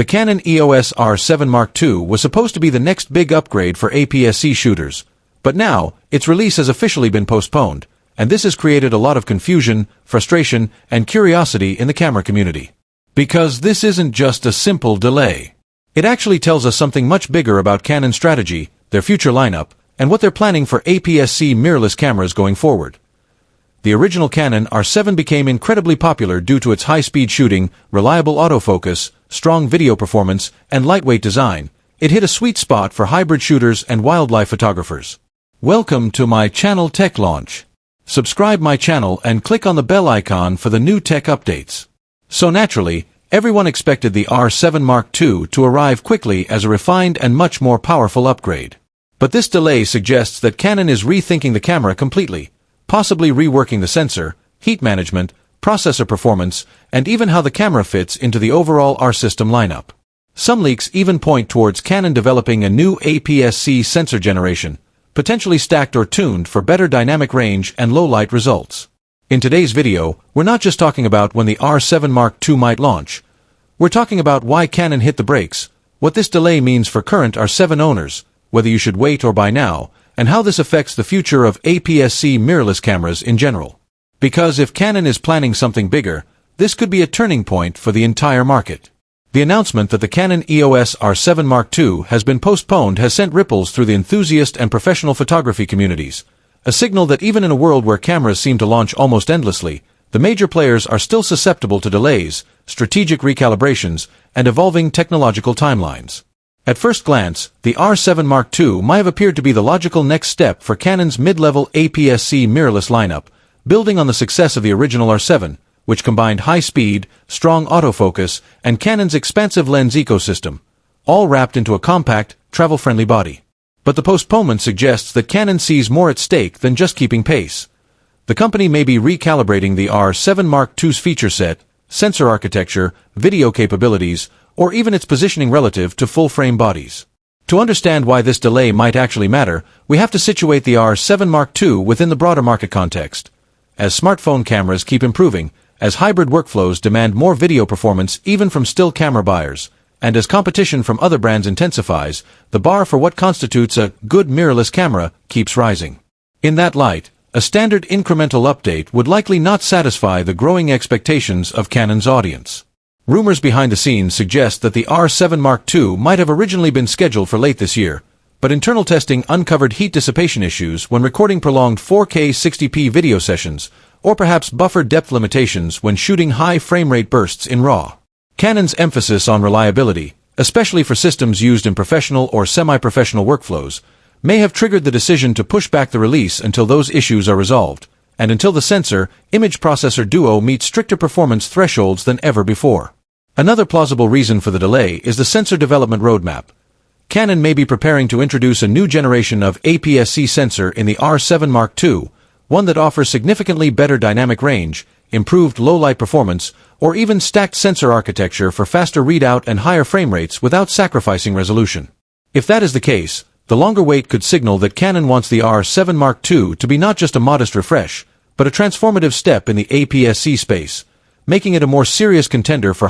The Canon EOS R7 Mark II was supposed to be the next big upgrade for APS-C shooters, but now, its release has officially been postponed, and this has created a lot of confusion, frustration, and curiosity in the camera community. Because this isn't just a simple delay. It actually tells us something much bigger about Canon's strategy, their future lineup, and what they're planning for APS-C mirrorless cameras going forward. The original Canon R7 became incredibly popular due to its high-speed shooting, reliable autofocus, strong video performance, and lightweight design. It hit a sweet spot for hybrid shooters and wildlife photographers. Welcome to my channel Tech Launch. Subscribe my channel and click on the bell icon for the new tech updates. So naturally, everyone expected the R7 Mark II to arrive quickly as a refined and much more powerful upgrade. But this delay suggests that Canon is rethinking the camera completely, possibly reworking the sensor, heat management, processor performance, and even how the camera fits into the overall R system lineup. Some leaks even point towards Canon developing a new APS-C sensor generation, potentially stacked or tuned for better dynamic range and low-light results. In today's video, we're not just talking about when the R7 Mark II might launch. We're talking about why Canon hit the brakes, what this delay means for current R7 owners, whether you should wait or buy now, and how this affects the future of APS-C mirrorless cameras in general. Because if Canon is planning something bigger, this could be a turning point for the entire market. The announcement that the Canon EOS R7 Mark II has been postponed has sent ripples through the enthusiast and professional photography communities, a signal that even in a world where cameras seem to launch almost endlessly, the major players are still susceptible to delays, strategic recalibrations, and evolving technological timelines. At first glance, the R7 Mark II might have appeared to be the logical next step for Canon's mid-level APS-C mirrorless lineup, building on the success of the original R7, which combined high speed, strong autofocus, and Canon's expansive lens ecosystem, all wrapped into a compact, travel-friendly body. But the postponement suggests that Canon sees more at stake than just keeping pace. The company may be recalibrating the R7 Mark II's feature set, sensor architecture, video capabilities, or even its positioning relative to full-frame bodies. To understand why this delay might actually matter, we have to situate the R7 Mark II within the broader market context. As smartphone cameras keep improving, as hybrid workflows demand more video performance even from still camera buyers, and as competition from other brands intensifies, the bar for what constitutes a good mirrorless camera keeps rising. In that light, a standard incremental update would likely not satisfy the growing expectations of Canon's audience. Rumors behind the scenes suggest that the R7 Mark II might have originally been scheduled for late this year, but internal testing uncovered heat dissipation issues when recording prolonged 4K 60p video sessions, or perhaps buffer depth limitations when shooting high frame rate bursts in RAW. Canon's emphasis on reliability, especially for systems used in professional or semi-professional workflows, may have triggered the decision to push back the release until those issues are resolved, and until the sensor-image processor duo meets stricter performance thresholds than ever before. Another plausible reason for the delay is the sensor development roadmap. Canon may be preparing to introduce a new generation of APS-C sensor in the R7 Mark II, one that offers significantly better dynamic range, improved low-light performance, or even stacked sensor architecture for faster readout and higher frame rates without sacrificing resolution. If that is the case, the longer wait could signal that Canon wants the R7 Mark II to be not just a modest refresh, but a transformative step in the APS-C space, making it a more serious contender for